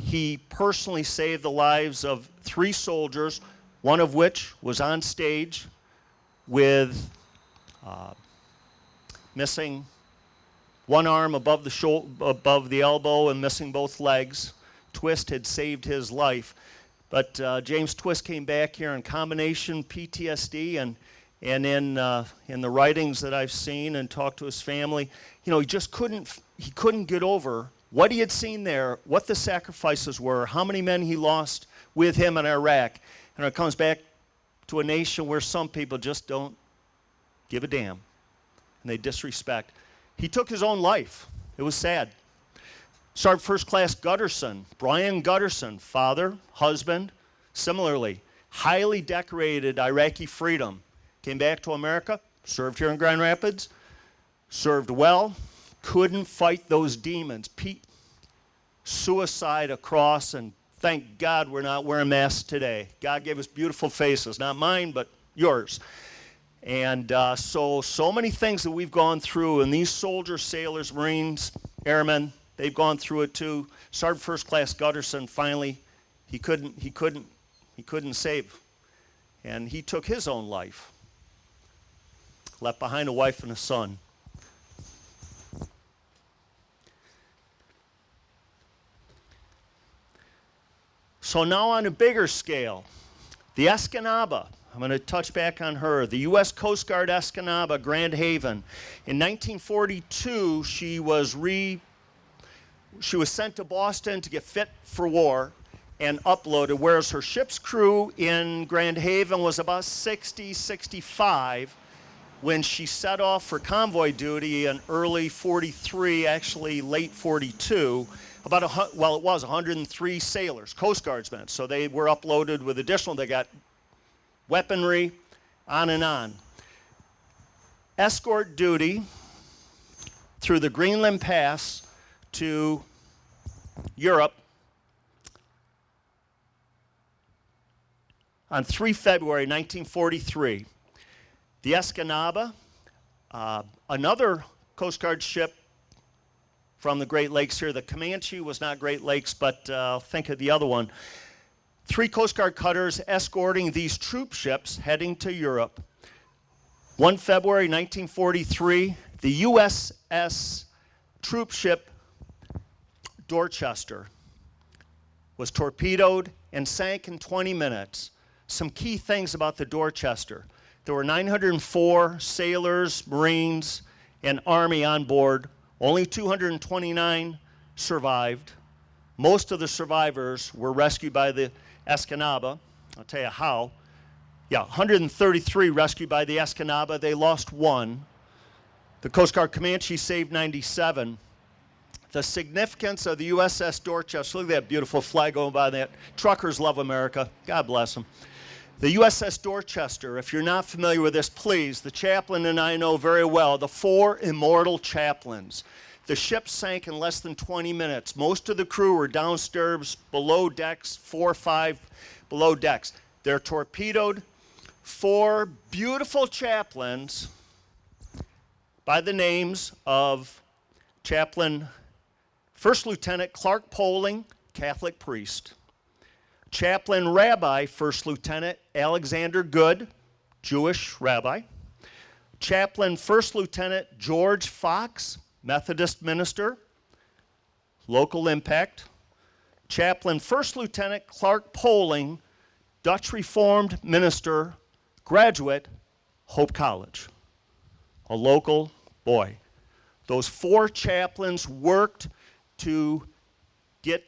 He personally saved the lives of 3 soldiers, one of which was on stage with missing one arm above the elbow and missing both legs. Twist had saved his life. But James Twist came back here in combination PTSD and in the writings that I've seen and talked to his family, you know, he just couldn't get over what he had seen there, what the sacrifices were, how many men he lost with him in Iraq. And it comes back to a nation where some people just don't give a damn and they disrespect. He took his own life. It was sad. Sergeant First Class Gutterson, Brian Gutterson, father, husband, similarly, highly decorated Iraqi freedom. Came back to America, served here in Grand Rapids, served well, couldn't fight those demons. Suicide across, and thank God we're not wearing masks today. God gave us beautiful faces, not mine, but yours. And so many things that we've gone through, and these soldiers, sailors, Marines, airmen, they've gone through it too. Sergeant First Class Gutterson, finally, he couldn't save. And he took his own life. Left behind a wife and a son. So now on a bigger scale, the Escanaba. I'm going to touch back on her. The U.S. Coast Guard Escanaba, Grand Haven. In 1942, she was sent to Boston to get fit for war and uploaded, whereas her ship's crew in Grand Haven was about 60, 65 when she set off for convoy duty in early 43, actually late 42. It was 103 sailors, Coast Guardsmen. So they were uploaded with additional, they got weaponry, on and on. Escort duty through the Greenland Pass to Europe on 3 February 1943. The Escanaba, another Coast Guard ship from the Great Lakes here. The Comanche was not Great Lakes, but think of the other one. 3 Coast Guard cutters escorting these troop ships heading to Europe. 1 February 1943, the USS troop ship Dorchester was torpedoed and sank in 20 minutes. Some key things about the Dorchester. There were 904 sailors, Marines, and Army on board. Only 229 survived. Most of the survivors were rescued by the Escanaba. I'll tell you how. 133 rescued by the Escanaba. They lost 1. The Coast Guard Comanche saved 97. The significance of the USS Dorchester, look at that beautiful flag going by that. Truckers love America. God bless them. The USS Dorchester, if you're not familiar with this, please, the chaplain and I know very well, the 4 immortal chaplains. The ship sank in less than 20 minutes. Most of the crew were downstairs, below decks, 4 or 5 below decks. They're torpedoed. 4 beautiful chaplains by the names of Chaplain First Lieutenant Clark Poling, Catholic priest. Chaplain Rabbi First Lieutenant Alexander Good, Jewish rabbi. Chaplain First Lieutenant George Fox, Methodist minister, local impact. Chaplain First Lieutenant Clark Poling, Dutch Reformed minister, graduate, Hope College, a local boy. Those 4 chaplains worked to get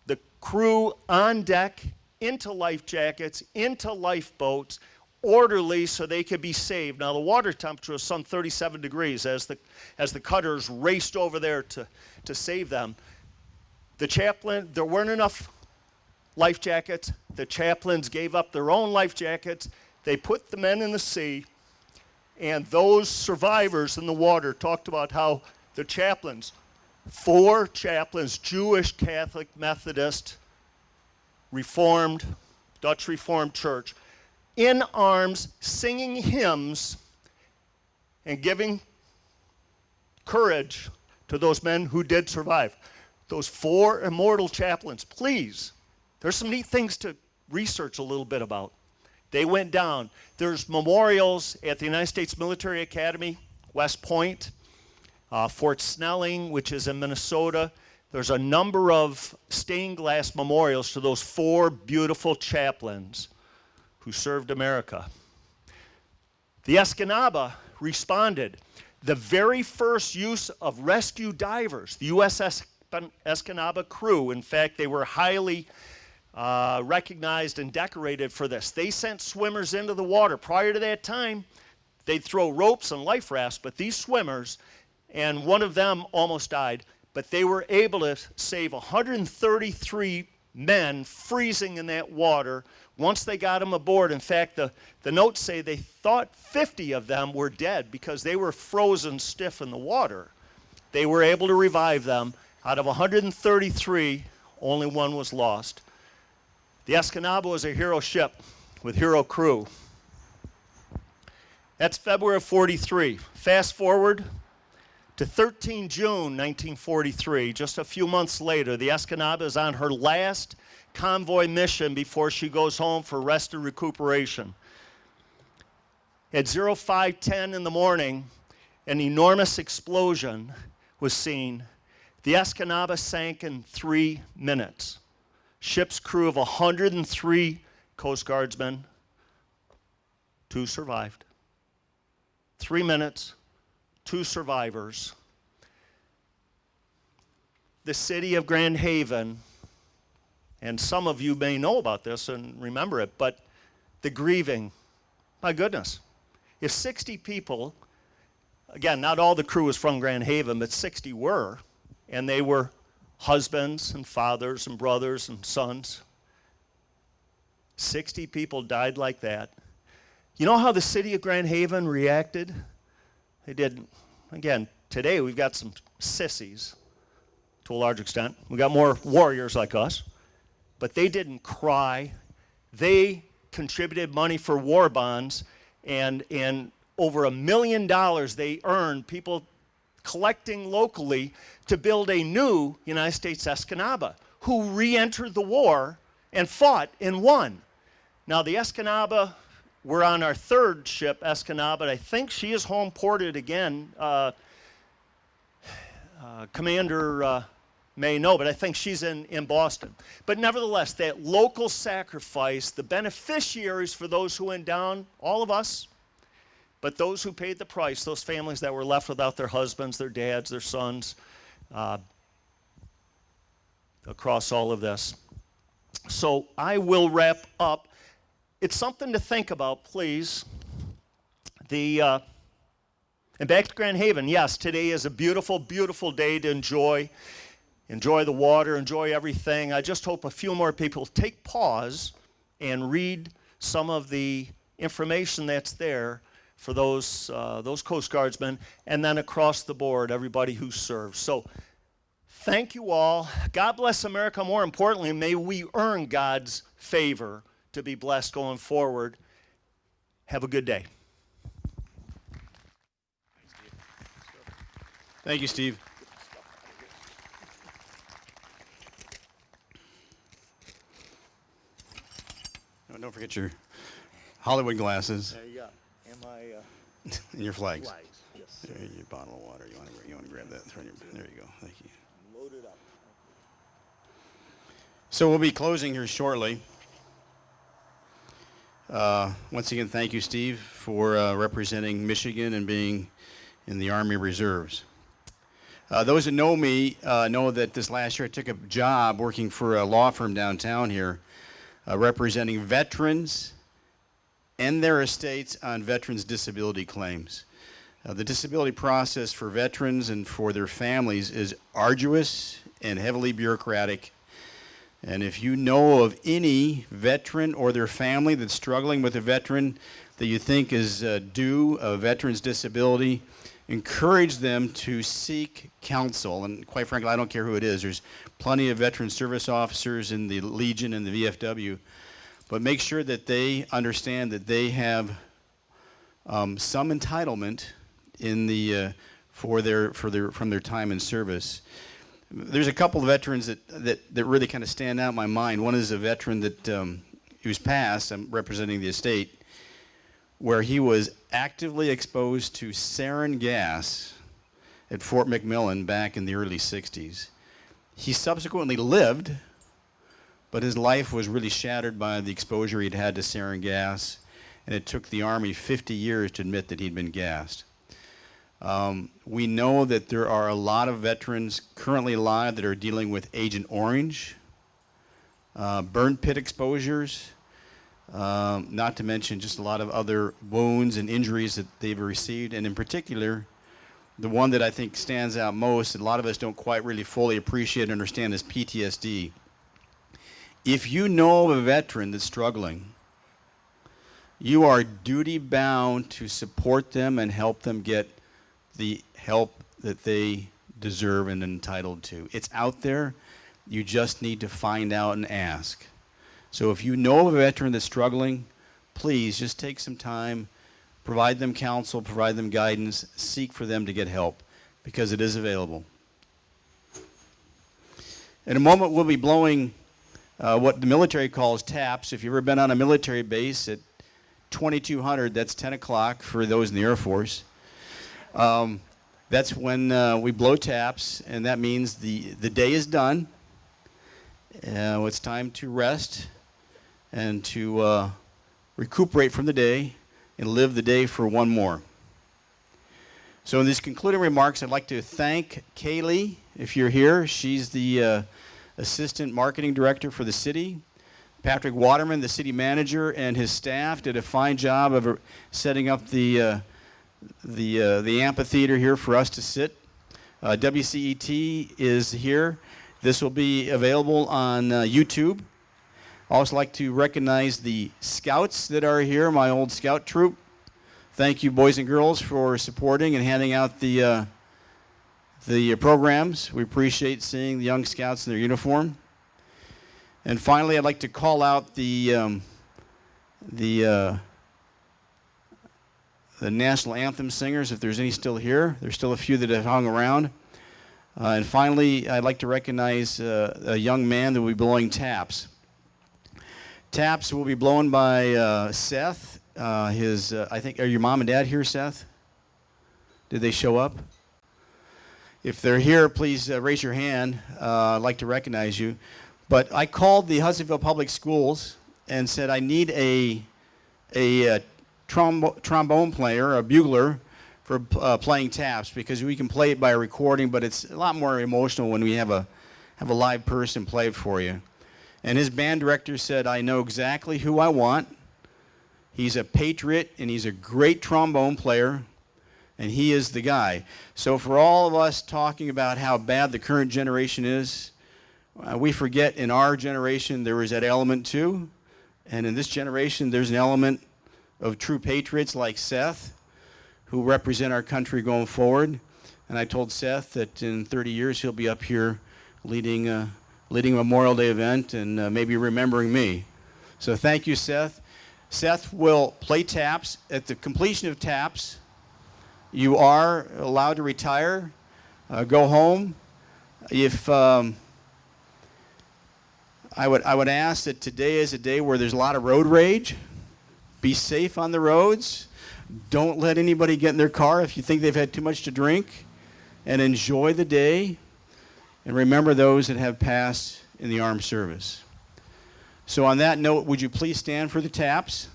the crew on deck, into life jackets, into lifeboats, orderly so they could be saved. Now the water temperature was some 37 degrees as the cutters raced over there to save them. The chaplain, there weren't enough life jackets. The chaplains gave up their own life jackets. They put the men in the sea, and those survivors in the water talked about how the chaplains, 4 chaplains, Jewish, Catholic, Methodist, Reformed, Dutch Reformed Church, in arms, singing hymns and giving courage to those men who did survive. Those 4 immortal chaplains, please, there's some neat things to research a little bit about. They went down. There's memorials at the United States Military Academy, West Point, Fort Snelling, which is in Minnesota. There's a number of stained glass memorials to those 4 beautiful chaplains who served America. The Escanaba responded. The very first use of rescue divers, the USS Escanaba crew, in fact, they were highly recognized and decorated for this. They sent swimmers into the water. Prior to that time, they'd throw ropes and life rafts, but these swimmers, and one of them almost died, but they were able to save 133 men freezing in that water once they got them aboard. In fact, the notes say they thought 50 of them were dead because they were frozen stiff in the water. They were able to revive them. Out of 133, only 1 was lost. The Escanaba was a hero ship with hero crew. That's February of 43. Fast forward to 13 June 1943, just a few months later. The Escanaba is on her last convoy mission before she goes home for rest and recuperation. At 05:10 in the morning, an enormous explosion was seen. The Escanaba sank in 3 minutes. Ship's crew of 103 Coast Guardsmen, 2 survived. 3 minutes, 2 survivors. The city of Grand Haven, and some of you may know about this and remember it, but the grieving, my goodness. If 60 people, again, not all the crew was from Grand Haven, but 60 were, and they were husbands and fathers and brothers and sons. 60 people died like that. You know how the city of Grand Haven reacted? They did, again, today we've got some sissies to a large extent. We've got more warriors like us. But they didn't cry. They contributed money for war bonds, and over $1 million they earned. People collecting locally to build a new United States Escanaba, who re-entered the war and fought and won. Now the Escanaba, we're on our third ship, Escanaba. I think she is home ported again. Commander may know, but I think she's in Boston. But nevertheless, that local sacrifice, the beneficiaries for those who went down, all of us, but those who paid the price, those families that were left without their husbands, their dads, their sons, across all of this. So I will wrap up. It's something to think about, please. And back to Grand Haven, yes, today is a beautiful, beautiful day to enjoy the water, enjoy everything. I just hope a few more people take pause and read some of the information that's there for those Coast Guardsmen, and then across the board, everybody who serves. So thank you all. God bless America. More importantly, may we earn God's favor to be blessed going forward. Have a good day. Thank you, Steve. Oh, don't forget your Hollywood glasses There you go. And my and your flags. flags. Yes. There, your bottle of water. You want to grab that? There you go. Thank you. Load it up. So we'll be closing here shortly. Once again, thank you, Steve, for representing Michigan and being in the Army Reserves. Those that know me know that this last year I took a job working for a law firm downtown here, representing veterans and their estates on veterans' disability claims. The disability process for veterans and for their families is arduous and heavily bureaucratic. And if you know of any veteran or their family that's struggling with a veteran that you think is due a veteran's disability, encourage them to seek counsel. And quite frankly, I don't care who it is. There's plenty of veteran service officers in the Legion and the VFW. But make sure that they understand that they have some entitlement in the from their time in service. There's a couple of veterans that really kind of stand out in my mind. One is a veteran that who's passed. I'm representing the estate, where he was actively exposed to sarin gas at Fort McMillan back in the early 60s. He subsequently lived, but his life was really shattered by the exposure he'd had to sarin gas, and it took the Army 50 years to admit that he'd been gassed. We know that there are a lot of veterans currently alive that are dealing with Agent Orange, burn pit exposures, not to mention just a lot of other wounds and injuries that they've received, and in particular, the one that I think stands out most, and a lot of us don't quite really fully appreciate and understand, is PTSD. If you know of a veteran that's struggling, you are duty-bound to support them and help them get the help that they deserve and entitled to. It's out there. You just need to find out and ask. So if you know of a veteran that's struggling, please just take some time, provide them counsel, provide them guidance, seek for them to get help, because it is available. In a moment, we'll be blowing what the military calls taps. If you've ever been on a military base at 2200, that's 10 o'clock for those in the Air Force. That's when we blow taps, and that means the day is done. It's time to rest and to recuperate from the day and live the day for one more. So in these concluding remarks, I'd like to thank Kaylee, if you're here. She's the Assistant Marketing Director for the city. Patrick Waterman, the city manager, and his staff did a fine job of setting up the amphitheater here for us to sit. WCET is here. This will be available on YouTube. I'd also like to recognize the scouts that are here, my old scout troop. Thank you, boys and girls, for supporting and handing out the programs. We appreciate seeing the young scouts in their uniform. And finally, I'd like to call out the the national anthem singers, if there's any still here. There's still a few that have hung around. And finally, I'd like to recognize a young man that will be blowing taps. Taps will be blown by Seth. I think, are your mom and dad here, Seth? Did they show up? If they're here, please raise your hand. I'd like to recognize you. But I called the Hudsonville Public Schools and said I need a trombone player, a bugler, for playing taps, because we can play it by a recording, but it's a lot more emotional when we have a live person play it for you. And his band director said, I know exactly who I want. He's a patriot, and he's a great trombone player, and he is the guy. So for all of us talking about how bad the current generation is, we forget in our generation there was that element too, and in this generation there's an element of true patriots like Seth, who represent our country going forward. And I told Seth that in 30 years he'll be up here leading a Memorial Day event and maybe remembering me. So thank you, Seth. Seth will play taps. At the completion of taps, you are allowed to retire, go home. If I would ask that today is a day where there's a lot of road rage. Be safe on the roads. Don't let anybody get in their car if you think they've had too much to drink, and enjoy the day, and remember those that have passed in the armed service. So on that note, would you please stand for the taps?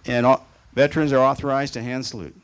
And veterans are authorized to hand salute.